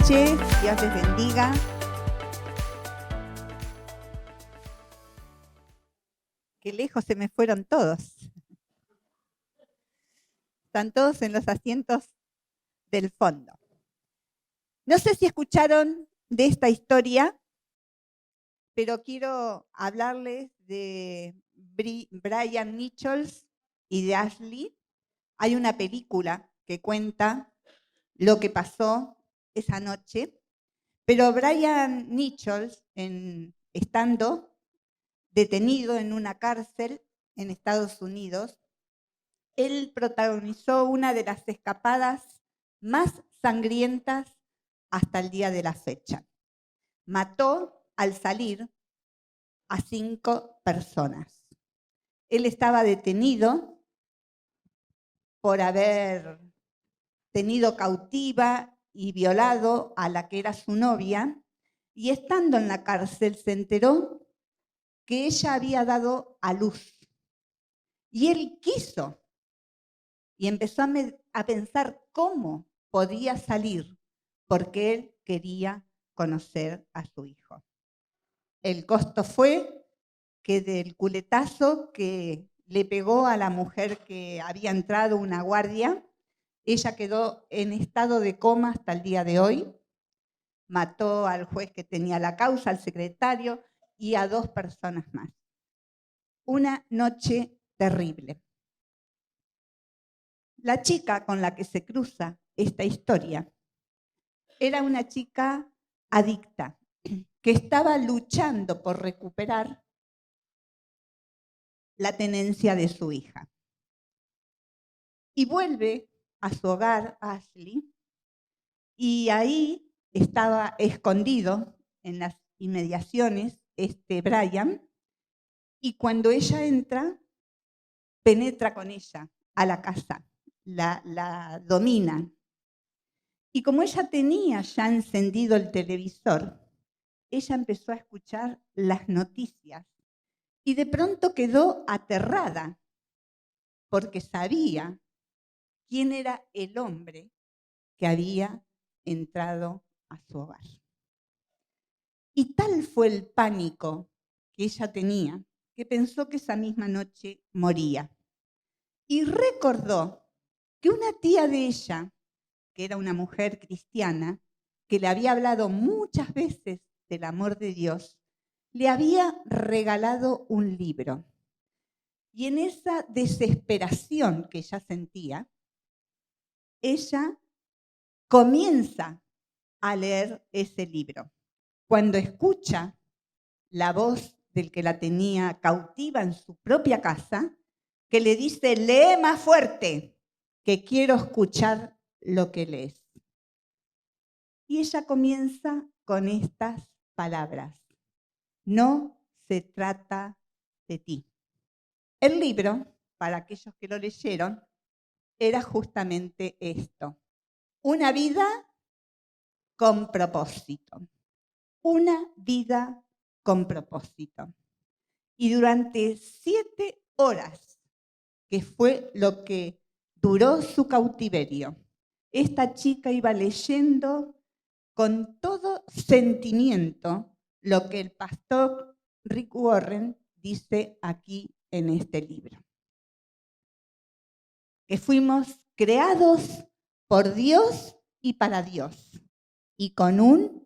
noches, Dios les bendiga. Qué lejos se me fueron todos. Están todos en los asientos del fondo. No sé si escucharon de esta historia, pero quiero hablarles de Brian Nichols y de Ashley. Hay una película que cuenta lo que pasó esa noche, pero Brian Nichols, estando detenido en una cárcel en Estados Unidos, él protagonizó una de las escapadas más sangrientas hasta el día de la fecha. Mató al salir a 5 personas. Él estaba detenido por haber tenido cautiva y violado a la que era su novia, y estando en la cárcel se enteró que ella había dado a luz. Y él quiso y empezó a pensar cómo podía salir, porque él quería conocer a su hijo. El costo fue que del culetazo que le pegó a la mujer que había entrado una guardia, ella quedó en estado de coma hasta el día de hoy. Mató al juez que tenía la causa, al secretario y a 2 personas más. Una noche terrible. La chica con la que se cruza esta historia era una chica adicta que estaba luchando por recuperar la tenencia de su hija. Y vuelve a su hogar, Ashley, y ahí estaba escondido en las inmediaciones Brian, y cuando ella entra, penetra con ella a la casa, la domina. Y como ella tenía ya encendido el televisor, ella empezó a escuchar las noticias y de pronto quedó aterrada porque sabía quién era el hombre que había entrado a su hogar. Y tal fue el pánico que ella tenía que pensó que esa misma noche moría. Y recordó que una tía de ella, que era una mujer cristiana, que le había hablado muchas veces del amor de Dios, le había regalado un libro. Y en esa desesperación que ella sentía, ella comienza a leer ese libro. Cuando escucha la voz del que la tenía cautiva en su propia casa, que le dice: lee más fuerte, que quiero escuchar lo que lees. Y ella comienza con estas palabras: no se trata de ti. El libro, para aquellos que lo leyeron, era justamente esto: una vida con propósito. Una vida con propósito. Y durante 7 horas, que fue lo que duró su cautiverio, esta chica iba leyendo con todo sentimiento lo que el pastor Rick Warren dice aquí en este libro. Que fuimos creados por Dios y para Dios, y con un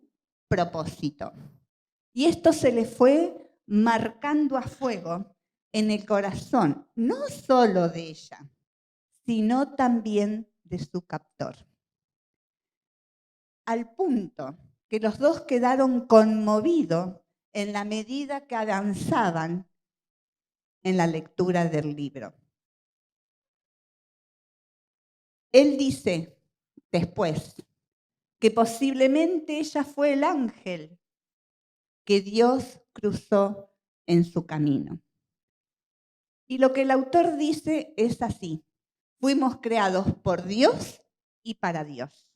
propósito. Y esto se le fue marcando a fuego en el corazón, no solo de ella, sino también de su captor. Al punto que los dos quedaron conmovidos en la medida que avanzaban en la lectura del libro. Él dice después que posiblemente ella fue el ángel que Dios cruzó en su camino. Y lo que el autor dice es así: fuimos creados por Dios y para Dios.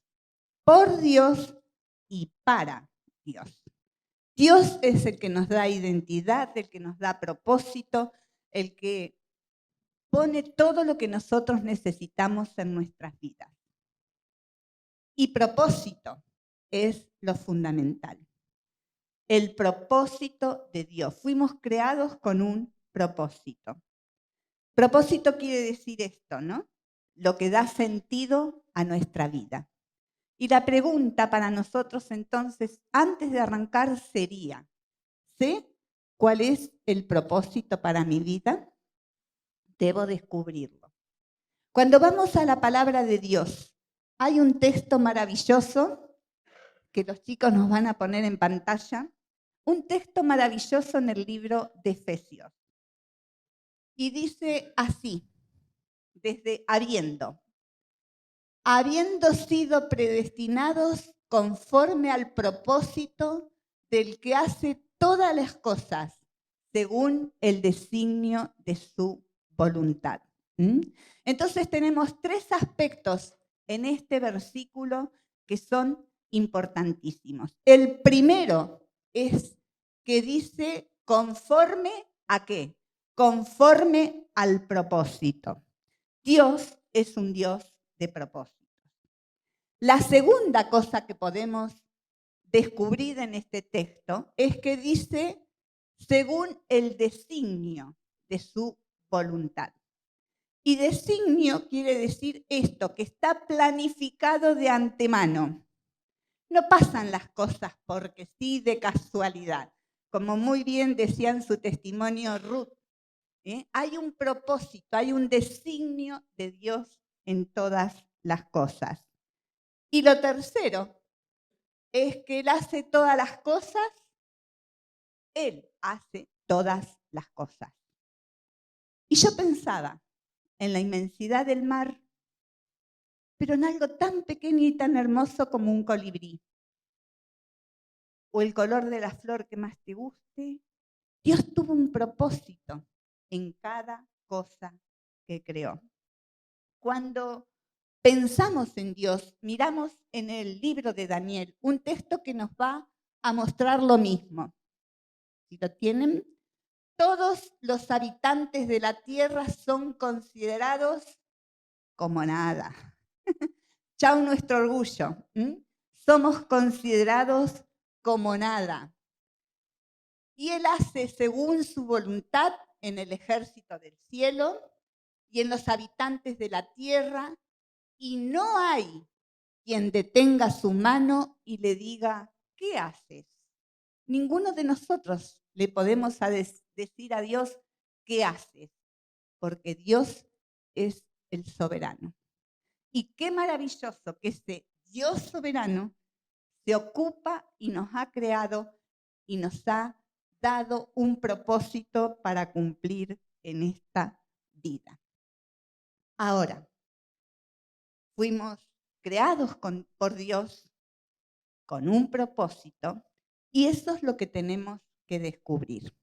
Por Dios y para Dios. Dios es el que nos da identidad, el que nos da propósito, el que pone todo lo que nosotros necesitamos en nuestras vidas. Y propósito es lo fundamental. El propósito de Dios. Fuimos creados con un propósito. Propósito quiere decir esto, ¿no? Lo que da sentido a nuestra vida. Y la pregunta para nosotros entonces, antes de arrancar, sería, ¿sé cuál es el propósito para mi vida? Debo descubrirlo. Cuando vamos a la palabra de Dios, hay un texto maravilloso que los chicos nos van a poner en pantalla, un texto maravilloso en el libro de Efesios. Y dice así, desde habiendo sido predestinados conforme al propósito del que hace todas las cosas según el designio de su voluntad. Entonces tenemos tres aspectos en este versículo que son importantísimos. El primero es que dice conforme a qué? Conforme al propósito. Dios es un Dios de propósitos. La segunda cosa que podemos descubrir en este texto es que dice según el designio de su voluntad. Y designio quiere decir esto, que está planificado de antemano. No pasan las cosas porque sí de casualidad. Como muy bien decía en su testimonio Ruth, hay un propósito, hay un designio de Dios en todas las cosas. Y lo tercero es que Él hace todas las cosas, Él hace todas las cosas. Y yo pensaba en la inmensidad del mar, pero en algo tan pequeño y tan hermoso como un colibrí, o el color de la flor que más te guste. Dios tuvo un propósito en cada cosa que creó. Cuando pensamos en Dios, miramos en el libro de Daniel, un texto que nos va a mostrar lo mismo. Si lo tienen, todos los habitantes de la tierra son considerados como nada. Chau nuestro orgullo. Somos considerados como nada. Y Él hace según su voluntad en el ejército del cielo y en los habitantes de la tierra, y no hay quien detenga su mano y le diga, ¿qué haces? Ninguno de nosotros le podemos decir a Dios, ¿qué haces? Porque Dios es el soberano. Y qué maravilloso que ese Dios soberano se ocupa y nos ha creado y nos ha dado un propósito para cumplir en esta vida. Ahora, fuimos creados por Dios con un propósito y eso es lo que tenemos que descubrir.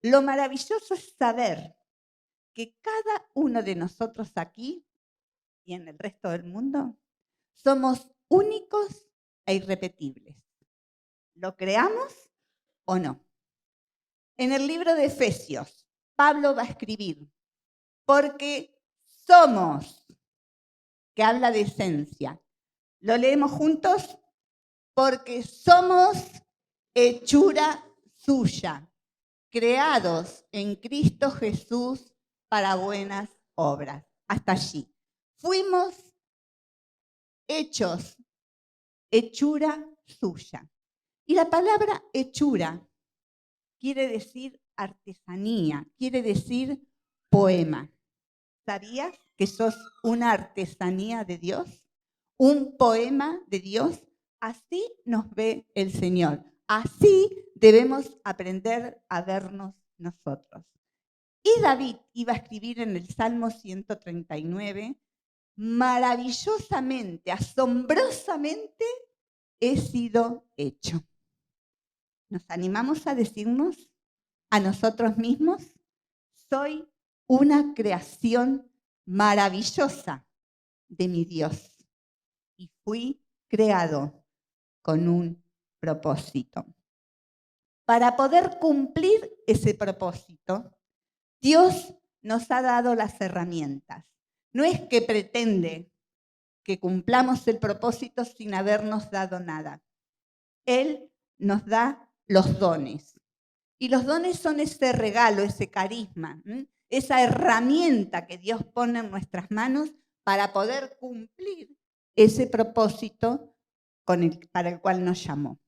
Lo maravilloso es saber que cada uno de nosotros aquí y en el resto del mundo somos únicos e irrepetibles. ¿Lo creamos o no? En el libro de Efesios, Pablo va a escribir, porque somos, que habla de esencia. ¿Lo leemos juntos? Porque somos hechura suya, creados en Cristo Jesús para buenas obras. Hasta allí. Fuimos hechos, hechura suya. Y la palabra hechura quiere decir artesanía, quiere decir poema. ¿Sabías que sos una artesanía de Dios? ¿Un poema de Dios? Así nos ve el Señor. Así debemos aprender a vernos nosotros. Y David iba a escribir en el Salmo 139, maravillosamente, asombrosamente he sido hecho. ¿Nos animamos a decirnos a nosotros mismos? Soy una creación maravillosa de mi Dios y fui creado con un propósito. Para poder cumplir ese propósito, Dios nos ha dado las herramientas. No es que pretende que cumplamos el propósito sin habernos dado nada. Él nos da los dones. Y los dones son ese regalo, ese carisma, esa herramienta que Dios pone en nuestras manos para poder cumplir ese propósito para el cual nos llamó.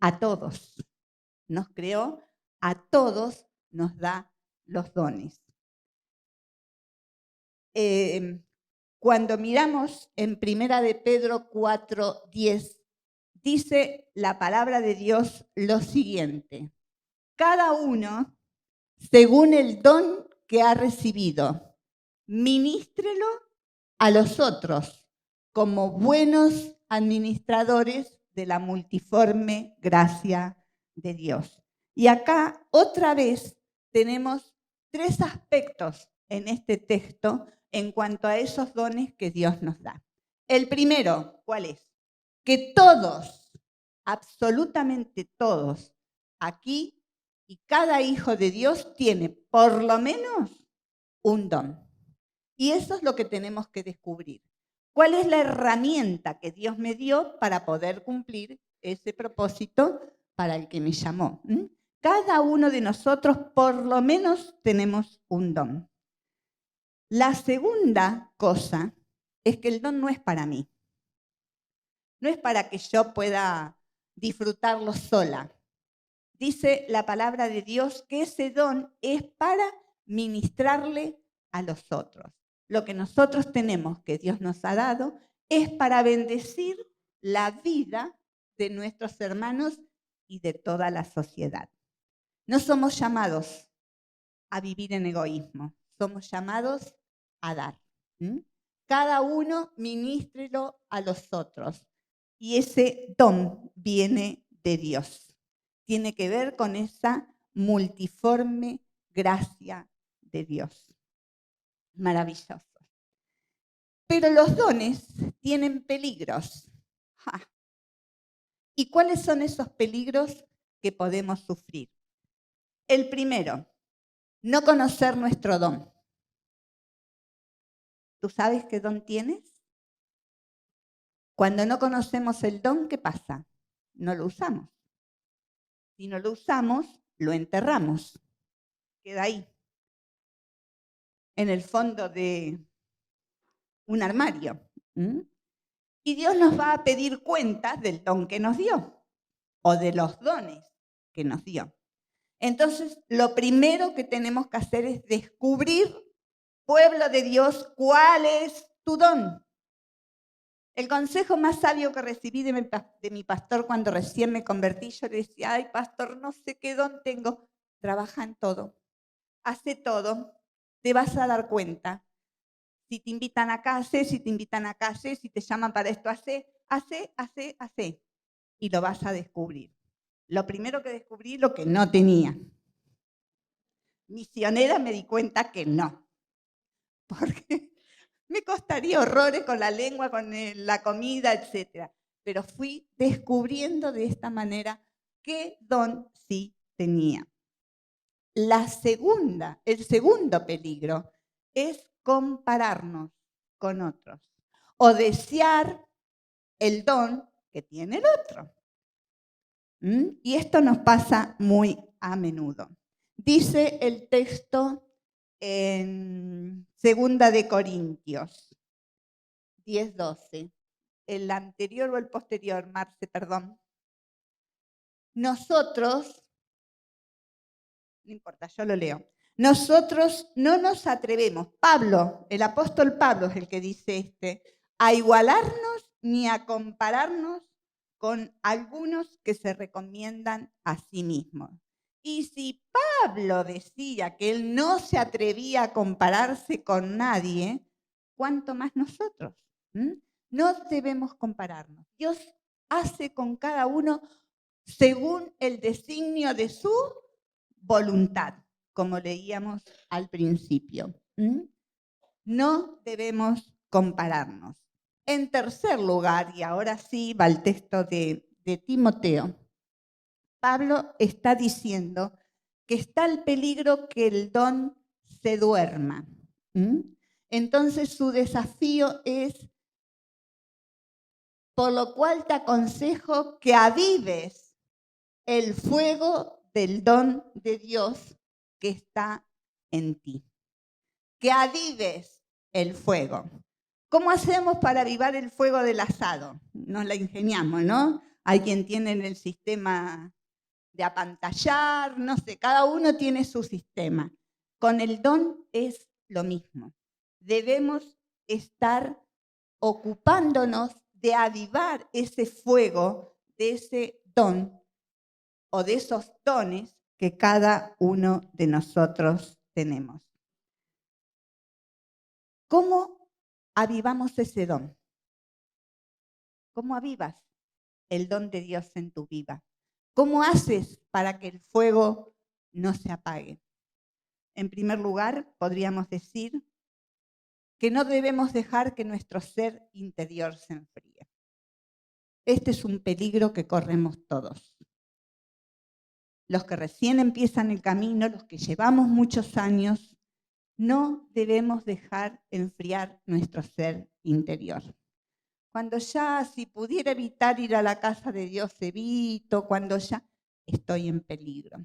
A todos nos creó, a todos nos da los dones. Cuando miramos en 1 de Pedro 4:10, dice la palabra de Dios lo siguiente: cada uno, según el don que ha recibido, ministrelo a los otros como buenos administradores de la multiforme gracia de Dios. Y acá otra vez tenemos 3 aspectos en este texto en cuanto a esos dones que Dios nos da. El primero, ¿cuál es? Que todos, absolutamente todos, aquí y cada hijo de Dios tiene por lo menos un don. Y eso es lo que tenemos que descubrir. ¿Cuál es la herramienta que Dios me dio para poder cumplir ese propósito para el que me llamó? Cada uno de nosotros por lo menos tenemos un don. La segunda cosa es que el don no es para mí. No es para que yo pueda disfrutarlo sola. Dice la palabra de Dios que ese don es para ministrarle a los otros. Lo que nosotros tenemos, que Dios nos ha dado, es para bendecir la vida de nuestros hermanos y de toda la sociedad. No somos llamados a vivir en egoísmo, somos llamados a dar. Cada uno ministrelo a los otros. Y ese don viene de Dios. Tiene que ver con esa multiforme gracia de Dios. Maravilloso. Pero los dones tienen peligros. ¿Y cuáles son esos peligros que podemos sufrir? El primero, no conocer nuestro don. ¿Tú sabes qué don tienes? Cuando no conocemos el don, ¿qué pasa? No lo usamos. Si no lo usamos, lo enterramos. Queda ahí, en el fondo de un armario. Y Dios nos va a pedir cuentas del don que nos dio o de los dones que nos dio. Entonces, lo primero que tenemos que hacer es descubrir, pueblo de Dios, cuál es tu don. El consejo más sabio que recibí de mi pastor cuando recién me convertí, yo le decía: ay, pastor, no sé qué don tengo. Trabaja en todo, hace todo, te vas a dar cuenta. Si te invitan acá, hace, si te invitan acá, hace, si te llaman para esto, hace. Y lo vas a descubrir. Lo primero que descubrí, lo que no tenía. Misionera me di cuenta que no. Porque me costaría horrores con la lengua, con la comida, etc. Pero fui descubriendo de esta manera qué don sí tenía. El segundo peligro es compararnos con otros o desear el don que tiene el otro. Y esto nos pasa muy a menudo. Dice el texto en 2 de Corintios 10:12, el anterior o el posterior, Marce, perdón. Nosotros, no importa, yo lo leo. Nosotros no nos atrevemos, Pablo, el apóstol Pablo es el que dice a igualarnos ni a compararnos con algunos que se recomiendan a sí mismos. Y si Pablo decía que él no se atrevía a compararse con nadie, ¿cuánto más nosotros? No debemos compararnos. Dios hace con cada uno según el designio de su voluntad, como leíamos al principio. No debemos compararnos. En tercer lugar, y ahora sí va el texto de Timoteo, Pablo está diciendo que está el peligro que el don se duerma. Entonces su desafío es por lo cual te aconsejo que avives el fuego del don de Dios que está en ti. Que avives el fuego. ¿Cómo hacemos para avivar el fuego del asado? Nos la ingeniamos, ¿no? Hay quien tiene el sistema de apantallar, no sé, cada uno tiene su sistema. Con el don es lo mismo. Debemos estar ocupándonos de avivar ese fuego, de ese don o de esos dones que cada uno de nosotros tenemos. ¿Cómo avivamos ese don? ¿Cómo avivas el don de Dios en tu vida? ¿Cómo haces para que el fuego no se apague? En primer lugar, podríamos decir que no debemos dejar que nuestro ser interior se enfríe. Este es un peligro que corremos todos. Los que recién empiezan el camino, los que llevamos muchos años, no debemos dejar enfriar nuestro ser interior. Cuando ya, si pudiera evitar ir a la casa de Dios, evito, cuando ya estoy en peligro.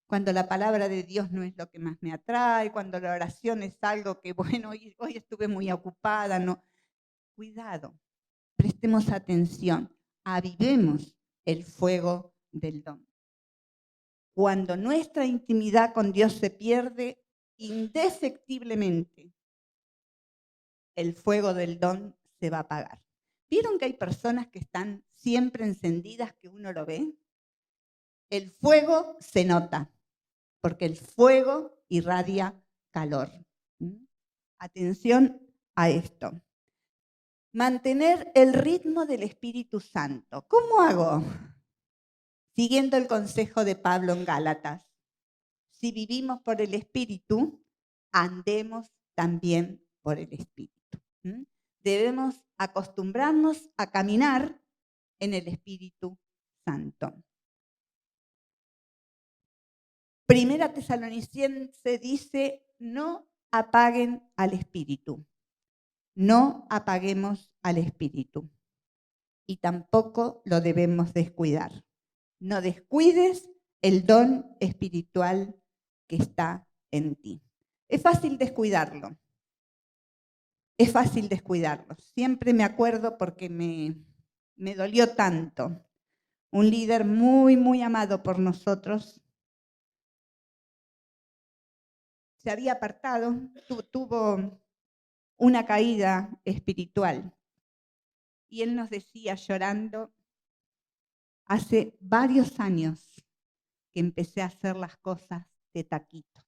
Cuando la palabra de Dios no es lo que más me atrae, cuando la oración es algo que, bueno, hoy estuve muy ocupada, no. Cuidado, prestemos atención, avivemos el fuego del don. Cuando nuestra intimidad con Dios se pierde, indefectiblemente, el fuego del don se va a apagar. ¿Vieron que hay personas que están siempre encendidas, que uno lo ve? El fuego se nota, porque el fuego irradia calor. Atención a esto. Mantener el ritmo del Espíritu Santo. ¿Cómo hago? Siguiendo el consejo de Pablo en Gálatas. Si vivimos por el Espíritu, andemos también por el Espíritu. Debemos acostumbrarnos a caminar en el Espíritu Santo. Primera Tesalonicense dice, no apaguen al Espíritu. No apaguemos al Espíritu. Y tampoco lo debemos descuidar. No descuides el don espiritual que está en ti. Es fácil descuidarlo. Es fácil descuidarlo. Siempre me acuerdo porque me dolió tanto. Un líder muy, muy amado por nosotros se había apartado, tuvo una caída espiritual. Y él nos decía llorando, hace varios años que empecé a hacer las cosas de taquito.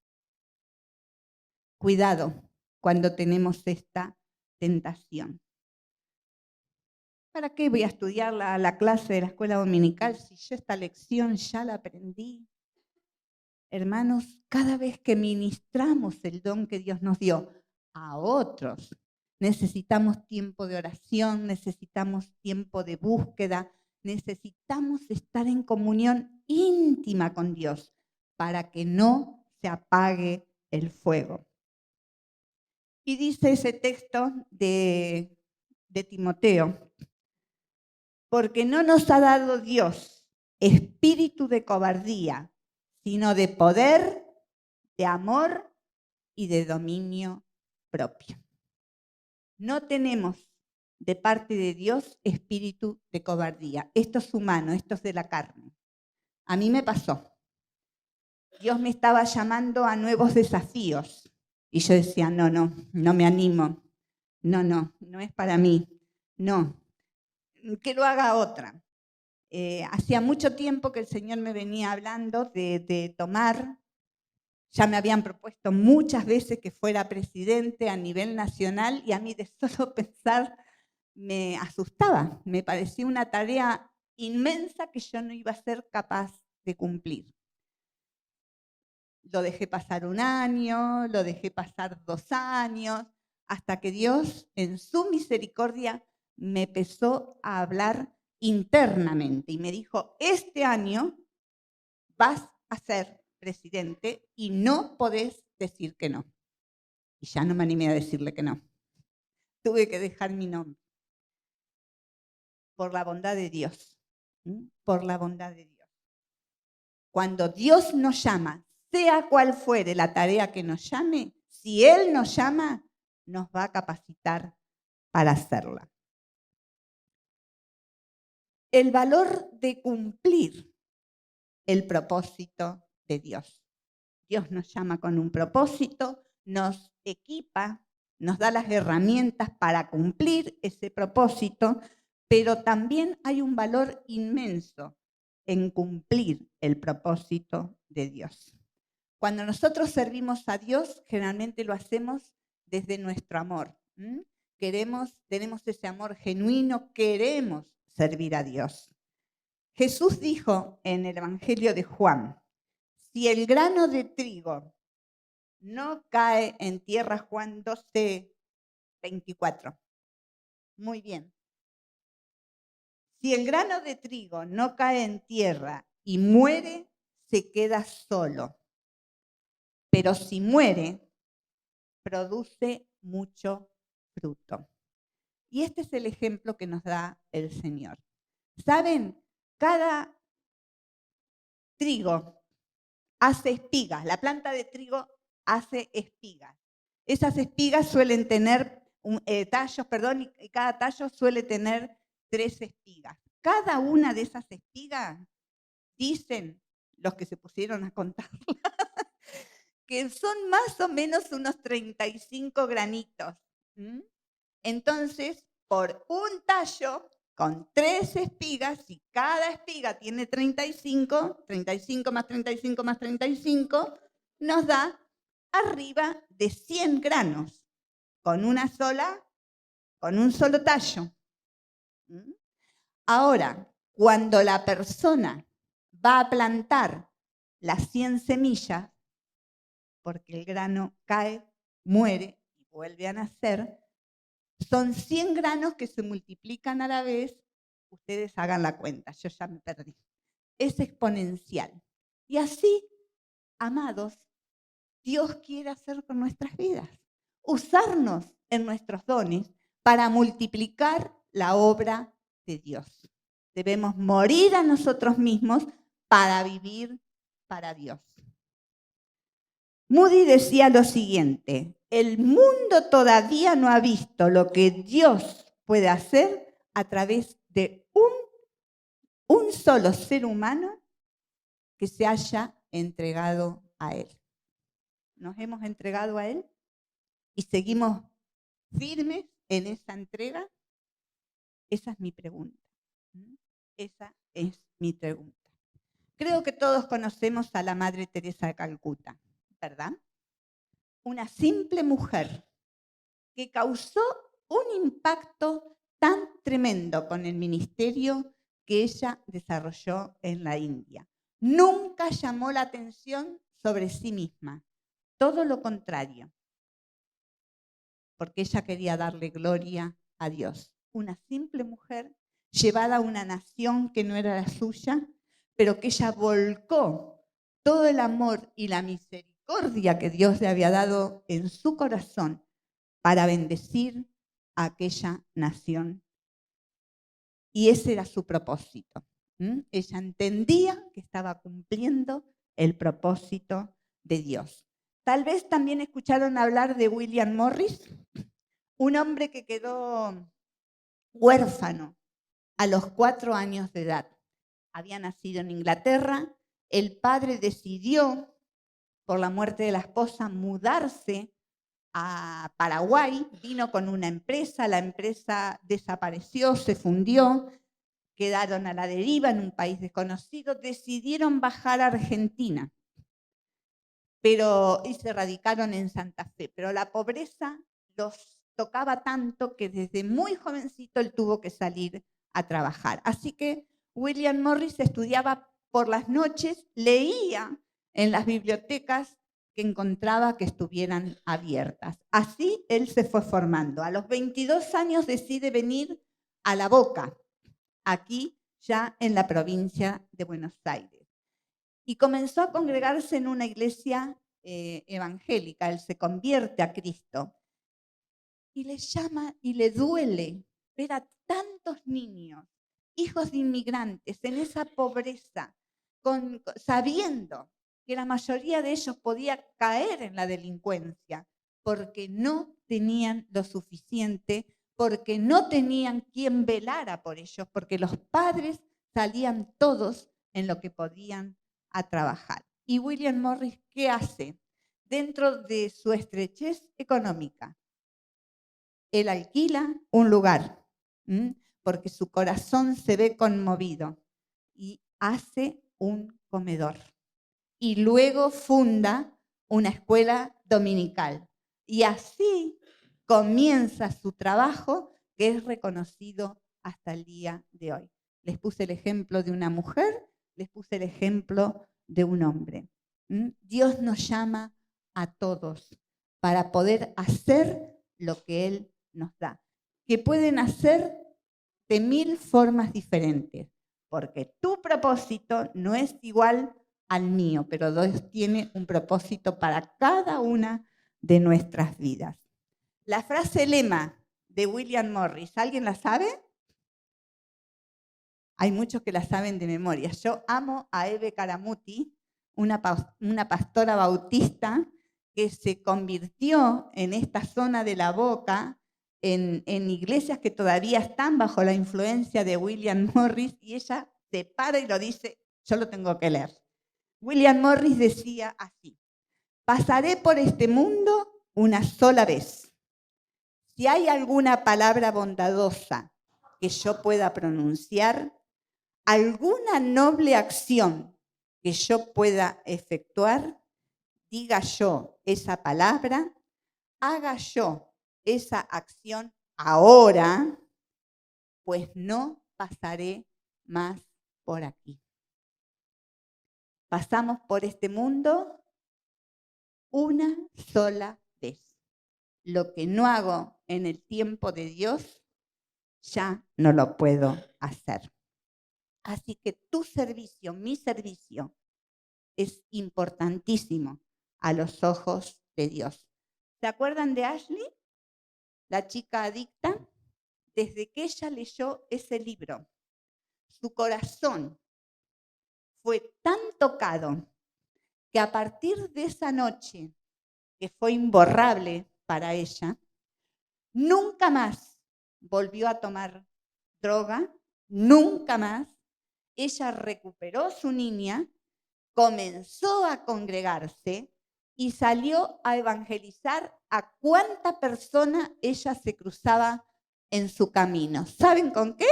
Cuidado cuando tenemos esta tentación. ¿Para qué voy a estudiar la clase de la escuela dominical si yo esta lección ya la aprendí? Hermanos, cada vez que ministramos el don que Dios nos dio a otros, necesitamos tiempo de oración, necesitamos tiempo de búsqueda, necesitamos estar en comunión íntima con Dios para que no se apague el fuego. Y dice ese texto de Timoteo, porque no nos ha dado Dios espíritu de cobardía, sino de poder, de amor y de dominio propio. No tenemos de parte de Dios espíritu de cobardía. Esto es humano, esto es de la carne. A mí me pasó. Dios me estaba llamando a nuevos desafíos. Y yo decía, no me animo. No es para mí. No, que lo haga otra. Hacía mucho tiempo que el Señor me venía hablando de tomar. Ya me habían propuesto muchas veces que fuera presidente a nivel nacional y a mí de solo pensar me asustaba. Me parecía una tarea inmensa que yo no iba a ser capaz de cumplir. Lo dejé pasar 1 año, lo dejé pasar 2 años, hasta que Dios, en su misericordia, me empezó a hablar internamente y me dijo, este año vas a ser presidente y no podés decir que no. Y ya no me animé a decirle que no. Tuve que dejar mi nombre. por la bondad de Dios. Por la bondad de Dios. Cuando Dios nos llama, sea cual fuere la tarea que nos llame, si Él nos llama, nos va a capacitar para hacerla. El valor de cumplir el propósito de Dios. Dios nos llama con un propósito, nos equipa, nos da las herramientas para cumplir ese propósito, pero también hay un valor inmenso en cumplir el propósito de Dios. Cuando nosotros servimos a Dios, generalmente lo hacemos desde nuestro amor. Tenemos ese amor genuino, queremos servir a Dios. Jesús dijo en el Evangelio de Juan, si el grano de trigo no cae en tierra, Juan 12:24. Muy bien. Si el grano de trigo no cae en tierra y muere, se queda solo. Pero si muere, produce mucho fruto. Y este es el ejemplo que nos da el Señor. ¿Saben? Cada trigo hace espigas. La planta de trigo hace espigas. Esas espigas suelen tener tallos, y cada tallo suele tener 3 espigas. Cada una de esas espigas, dicen los que se pusieron a contarlas, que son más o menos unos 35 granitos. Entonces, por un tallo con 3 espigas, si cada espiga tiene 35, 35 más 35 más 35, nos da arriba de 100 granos con un solo tallo. Ahora, cuando la persona va a plantar las 100 semillas, porque el grano cae, muere y vuelve a nacer, son 100 granos que se multiplican a la vez. Ustedes hagan la cuenta, yo ya me perdí. Es exponencial. Y así, amados, Dios quiere hacer con nuestras vidas. Usarnos en nuestros dones para multiplicar la obra de Dios. Debemos morir a nosotros mismos para vivir para Dios. Moody decía lo siguiente: el mundo todavía no ha visto lo que Dios puede hacer a través de un solo ser humano que se haya entregado a Él. ¿Nos hemos entregado a Él y seguimos firmes en esa entrega? Esa es mi pregunta. Esa es mi pregunta. Creo que todos conocemos a la Madre Teresa de Calcuta, ¿verdad? Una simple mujer que causó un impacto tan tremendo con el ministerio que ella desarrolló en la India. Nunca llamó la atención sobre sí misma, todo lo contrario, porque ella quería darle gloria a Dios. Una simple mujer llevada a una nación que no era la suya, pero que ella volcó todo el amor y la misericordia que Dios le había dado en su corazón para bendecir a aquella nación. Y ese era su propósito. Ella entendía que estaba cumpliendo el propósito de Dios. Tal vez también escucharon hablar de William Morris, un hombre que quedó huérfano a los 4 años de edad. Había nacido en Inglaterra. El padre decidió, por la muerte de la esposa, mudarse a Paraguay. Vino con una empresa, la empresa desapareció, se fundió, quedaron a la deriva en un país desconocido. Decidieron bajar a Argentina y se radicaron en Santa Fe, pero la pobreza los tocaba tanto que desde muy jovencito él tuvo que salir a trabajar. Así que William Morris estudiaba por las noches, leía en las bibliotecas que encontraba que estuvieran abiertas. Así él se fue formando. A los 22 años decide venir a La Boca, aquí ya en la provincia de Buenos Aires. Y comenzó a congregarse en una iglesia evangélica. Él se convierte a Cristo. Y le llama y le duele ver a tantos niños hijos de inmigrantes, en esa pobreza, sabiendo que la mayoría de ellos podía caer en la delincuencia, porque no tenían lo suficiente, porque no tenían quien velara por ellos, porque los padres salían todos en lo que podían a trabajar. ¿Y William Morris qué hace? Dentro de su estrechez económica, él alquila un lugar, porque su corazón se ve conmovido, y hace un comedor. Y luego funda una escuela dominical. Y así comienza su trabajo, que es reconocido hasta el día de hoy. Les puse el ejemplo de una mujer, les puse el ejemplo de un hombre. Dios nos llama a todos para poder hacer lo que Él nos da, que pueden hacer de 1000 formas diferentes, porque tu propósito no es igual al mío, pero Dios tiene un propósito para cada una de nuestras vidas. La frase lema de William Morris, ¿alguien la sabe? Hay muchos que la saben de memoria. Yo amo a Eve Caramuti, una pastora bautista que se convirtió en esta zona de la Boca, en iglesias que todavía están bajo la influencia de William Morris, y ella se para y lo dice, yo lo tengo que leer. William Morris decía así: pasaré por este mundo una sola vez. Si hay alguna palabra bondadosa que yo pueda pronunciar, alguna noble acción que yo pueda efectuar, diga yo esa palabra, haga yo esa acción ahora, pues no pasaré más por aquí. Pasamos por este mundo una sola vez. Lo que no hago en el tiempo de Dios, ya no lo puedo hacer. Así que tu servicio, mi servicio, es importantísimo a los ojos de Dios. ¿Se acuerdan de Ashley, la chica adicta? Desde que ella leyó ese libro, su corazón fue tan tocado que a partir de esa noche, que fue imborrable para ella, nunca más volvió a tomar droga, nunca más. Ella recuperó su niña, comenzó a congregarse y salió a evangelizar a cuánta persona ella se cruzaba en su camino. ¿Saben con qué?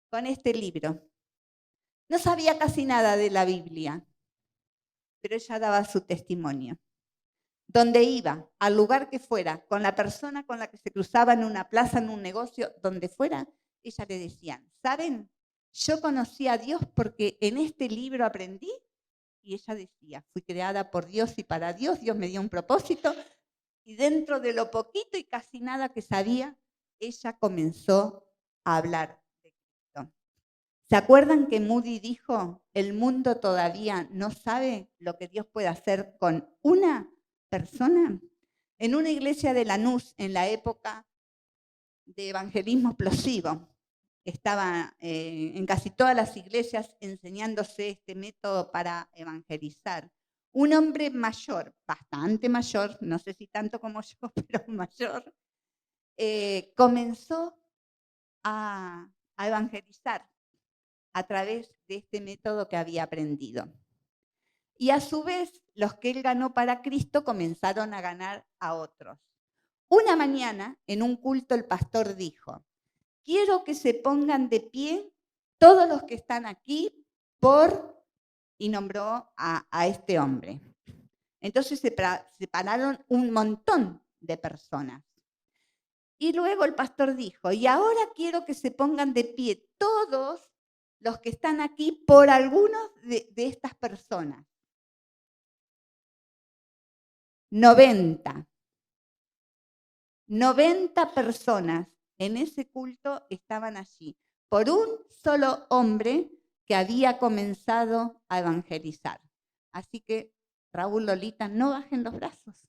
Con este libro. No sabía casi nada de la Biblia, pero ella daba su testimonio. Donde iba, al lugar que fuera, con la persona con la que se cruzaba en una plaza, en un negocio, donde fuera, ella le decían, ¿saben? Yo conocí a Dios porque en este libro aprendí. Y ella decía, fui creada por Dios y para Dios, Dios me dio un propósito. Y dentro de lo poquito y casi nada que sabía, ella comenzó a hablar de Cristo. ¿Se acuerdan que Moody dijo, el mundo todavía no sabe lo que Dios puede hacer con una persona? En una iglesia de Lanús, en la época de evangelismo explosivo, estaba en casi todas las iglesias enseñándose este método para evangelizar. Un hombre mayor, bastante mayor, no sé si tanto como yo, pero mayor, comenzó a evangelizar a través de este método que había aprendido. Y a su vez, los que él ganó para Cristo comenzaron a ganar a otros. Una mañana, en un culto, el pastor dijo, quiero que se pongan de pie todos los que están aquí y nombró a este hombre. Entonces se pararon un montón de personas. Y luego el pastor dijo, y ahora quiero que se pongan de pie todos los que están aquí por algunos de estas personas. 90 personas en ese culto estaban allí, por un solo hombre que había comenzado a evangelizar. Así que, Raúl, Lolita, no bajen los brazos.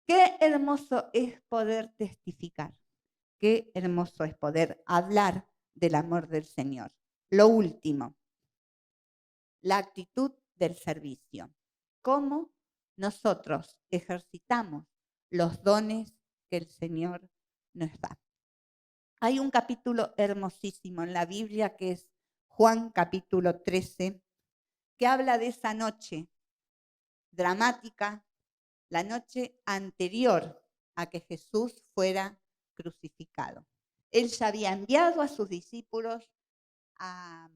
Qué hermoso es poder testificar Qué hermoso es poder hablar del amor del Señor. Lo último, la actitud del servicio. ¿Cómo nosotros ejercitamos los dones que el Señor nos da? Hay un capítulo hermosísimo en la Biblia que es Juan capítulo 13, que habla de esa noche dramática, la noche anterior a que Jesús fuera crucificado. Él ya había enviado a sus discípulos a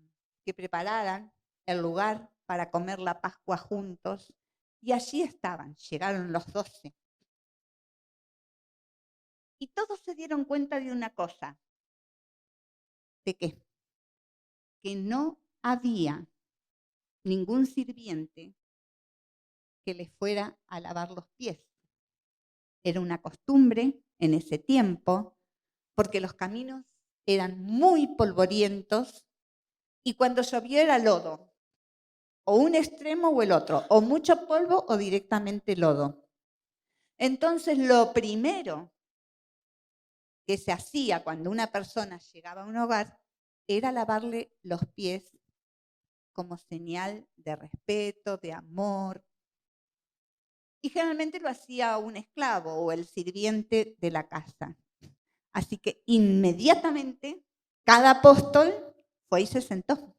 que prepararan el lugar para comer la Pascua juntos, y allí estaban, llegaron los 12. Y todos se dieron cuenta de una cosa. ¿De qué? Que no había ningún sirviente que les fuera a lavar los pies. Era una costumbre en ese tiempo, porque los caminos eran muy polvorientos y cuando llovió era lodo, o un extremo o el otro, o mucho polvo o directamente lodo. Entonces, lo primero que se hacía cuando una persona llegaba a un hogar era lavarle los pies como señal de respeto, de amor. Y generalmente lo hacía un esclavo o el sirviente de la casa. Así que inmediatamente cada apóstol fue y se sentó.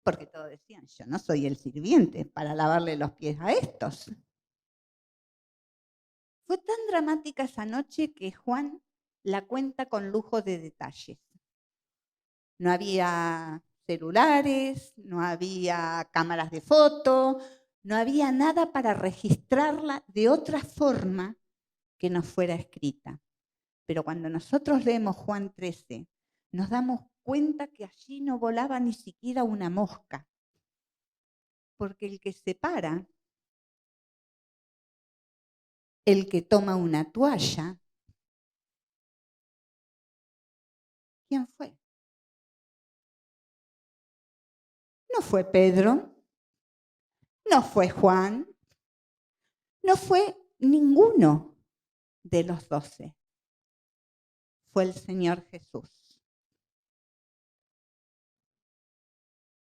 Porque todos decían, yo no soy el sirviente para lavarle los pies a estos. Fue tan dramática esa noche que Juan la cuenta con lujo de detalles. No había celulares, no había cámaras de foto, no había nada para registrarla de otra forma que no fuera escrita. Pero cuando nosotros leemos Juan 13, nos damos cuenta que allí no volaba ni siquiera una mosca, porque el que se para, el que toma una toalla, ¿quién fue? No fue Pedro, no fue Juan, no fue ninguno de los 12. Fue el Señor Jesús.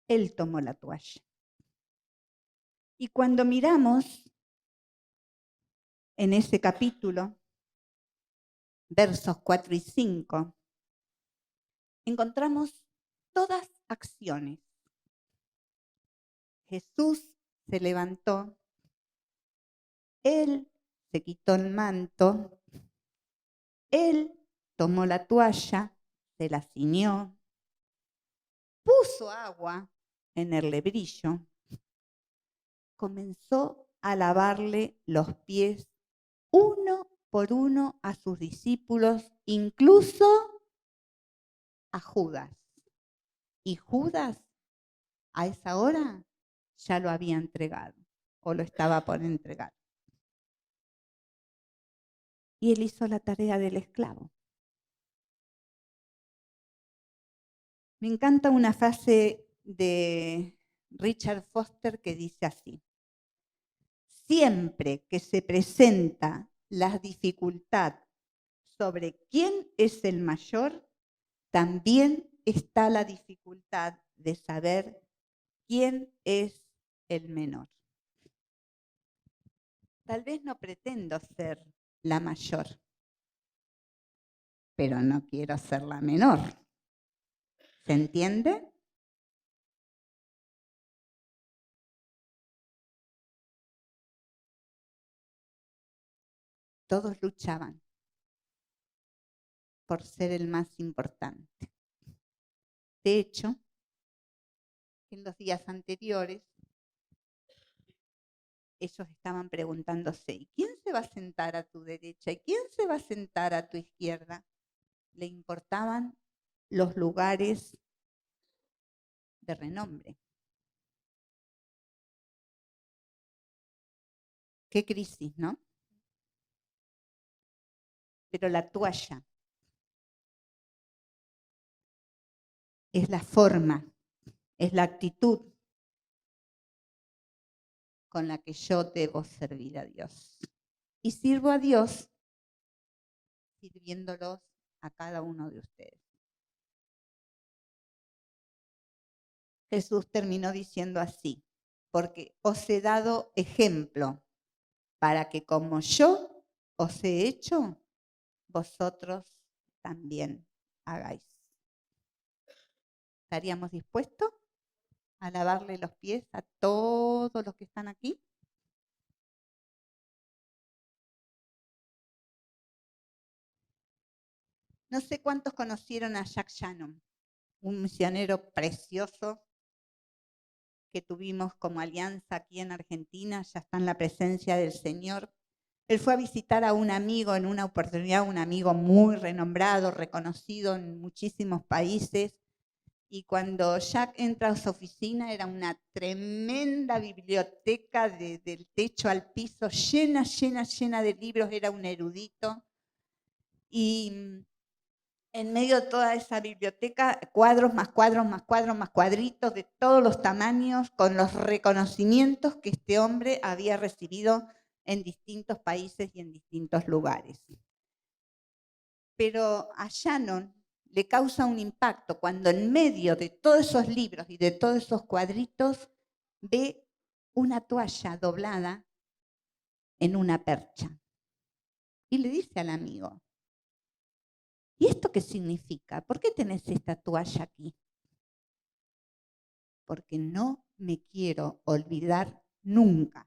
Él tomó la toalla. Y cuando miramos en ese capítulo, versos 4 y 5, encontramos todas acciones. Jesús se levantó, Él se quitó el manto, Él tomó la toalla, se la ciñó, puso agua en el lebrillo, comenzó a lavarle los pies uno por uno a sus discípulos, incluso a Judas. Y Judas a esa hora ya lo había entregado o lo estaba por entregar. Y él hizo la tarea del esclavo. Me encanta una frase de Richard Foster que dice así: siempre que se presenta la dificultad sobre quién es el mayor, también está la dificultad de saber quién es el menor. Tal vez no pretendo ser la mayor, pero no quiero ser la menor. ¿Se entiende? Todos luchaban por ser el más importante. De hecho, en los días anteriores, ellos estaban preguntándose, ¿y quién se va a sentar a tu derecha? ¿Y quién se va a sentar a tu izquierda? Le importaban los lugares de renombre. Qué crisis, ¿no? Pero la toalla es la forma, es la actitud con la que yo debo servir a Dios. Y sirvo a Dios sirviéndolos a cada uno de ustedes. Jesús terminó diciendo así: porque os he dado ejemplo para que como yo os he hecho, vosotros también hagáis. ¿Estaríamos dispuestos a lavarle los pies a todos los que están aquí? No sé cuántos conocieron a Jack Shannon, un misionero precioso que tuvimos como alianza aquí en Argentina, ya está en la presencia del Señor. Él fue a visitar a un amigo en una oportunidad, un amigo muy renombrado, reconocido en muchísimos países, y cuando Jack entra a su oficina era una tremenda biblioteca del techo al piso, llena, llena, llena de libros, era un erudito. Y en medio de toda esa biblioteca, cuadros más cuadros más cuadros más cuadritos de todos los tamaños, con los reconocimientos que este hombre había recibido en distintos países y en distintos lugares. Pero a Shannon le causa un impacto cuando en medio de todos esos libros y de todos esos cuadritos ve una toalla doblada en una percha. Y le dice al amigo: ¿y esto qué significa? ¿Por qué tenés esta toalla aquí? Porque no me quiero olvidar nunca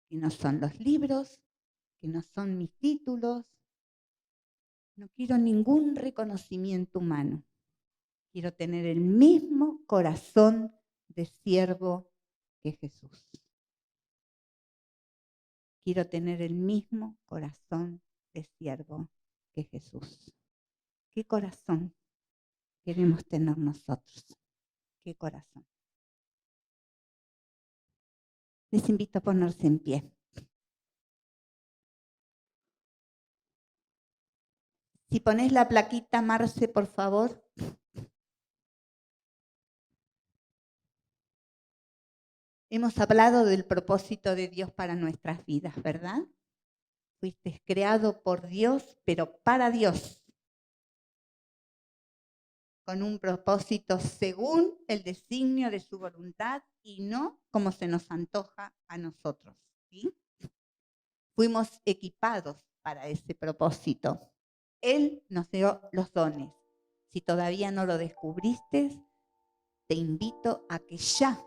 que no son los libros, que no son mis títulos, no quiero ningún reconocimiento humano. Quiero tener el mismo corazón de siervo que Jesús. Quiero tener el mismo corazón de siervo que Jesús. ¿Qué corazón queremos tener nosotros? ¿Qué corazón? Les invito a ponerse en pie. Si ponés la plaquita, Marce, por favor. Hemos hablado del propósito de Dios para nuestras vidas, ¿verdad? Fuiste creado por Dios, pero para Dios, con un propósito según el designio de su voluntad y no como se nos antoja a nosotros, ¿sí? Fuimos equipados para ese propósito. Él nos dio los dones. Si todavía no lo descubriste, te invito a que ya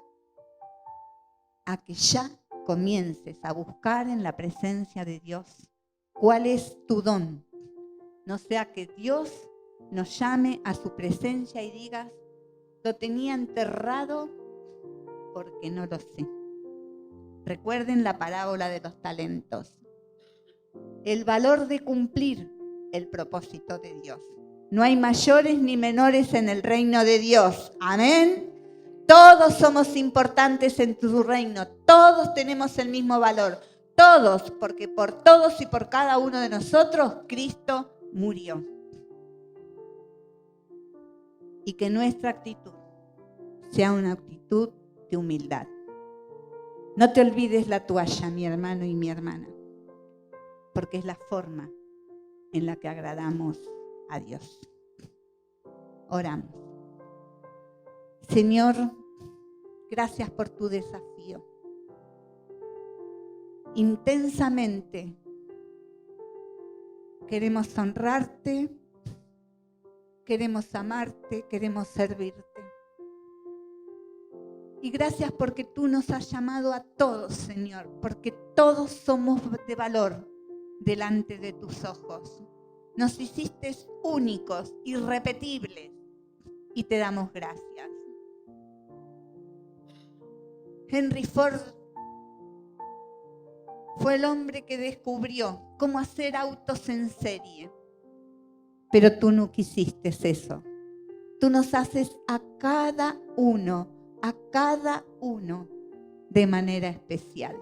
comiences a buscar en la presencia de Dios cuál es tu don. No sea que Dios nos llame a su presencia y digas: lo tenía enterrado porque no lo sé. Recuerden la parábola de los talentos. El valor de cumplir el propósito de Dios. No hay mayores ni menores en el reino de Dios. Amén. Todos somos importantes en tu reino. Todos tenemos el mismo valor. Todos, porque por todos y por cada uno de nosotros Cristo murió. Y que nuestra actitud sea una actitud de humildad. No te olvides la toalla, mi hermano y mi hermana, porque es la forma en la que agradamos a Dios. Oramos. Señor, gracias por tu desafío. Intensamente queremos honrarte, queremos amarte, queremos servirte. Y gracias porque tú nos has llamado a todos, Señor, porque todos somos de valor delante de tus ojos. Nos hiciste únicos, irrepetibles, y te damos gracias. Henry Ford fue el hombre que descubrió cómo hacer autos en serie. Pero tú no quisiste eso. Tú nos haces a cada uno de manera especial.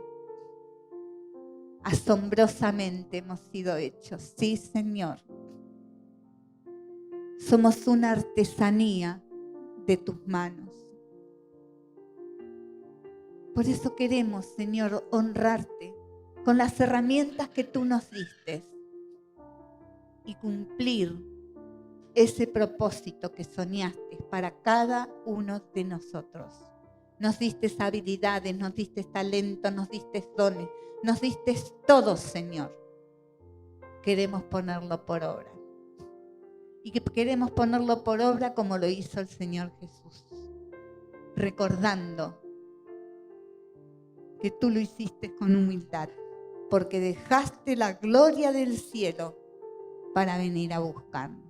Asombrosamente hemos sido hechos. Sí, Señor. Somos una artesanía de tus manos. Por eso queremos, Señor, honrarte con las herramientas que tú nos diste. y cumplir ese propósito que soñaste para cada uno de nosotros. Nos diste habilidades, nos diste talento, nos diste dones, nos diste todo, Señor. Queremos ponerlo por obra. Y que queremos ponerlo por obra como lo hizo el Señor Jesús. Recordando que tú lo hiciste con humildad, porque dejaste la gloria del cielo para venir a buscarnos.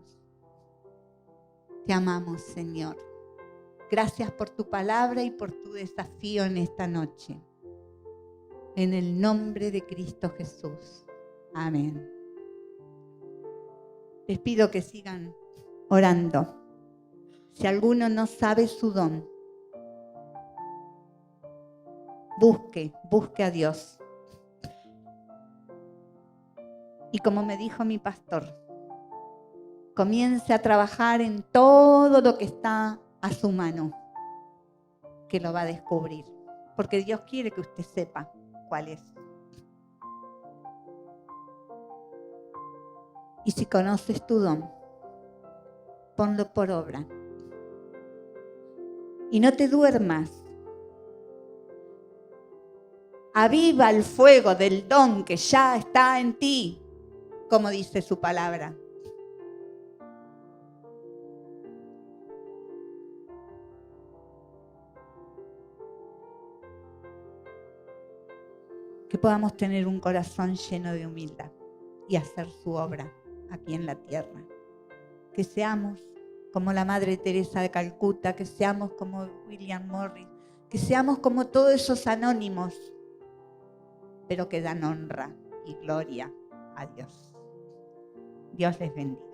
Te amamos, Señor. Gracias por tu palabra y por tu desafío en esta noche. En el nombre de Cristo Jesús. Amén. Les pido que sigan orando. Si alguno no sabe su don, busque a Dios. Y como me dijo mi pastor, comience a trabajar en todo lo que está a su mano, que lo va a descubrir, porque Dios quiere que usted sepa cuál es. Y si conoces tu don, ponlo por obra. Y no te duermas. Aviva el fuego del don que ya está en ti, como dice su palabra. Que podamos tener un corazón lleno de humildad y hacer su obra aquí en la tierra. Que seamos como la Madre Teresa de Calcuta, que seamos como William Morris, que seamos como todos esos anónimos, pero que dan honra y gloria a Dios. Dios les bendiga.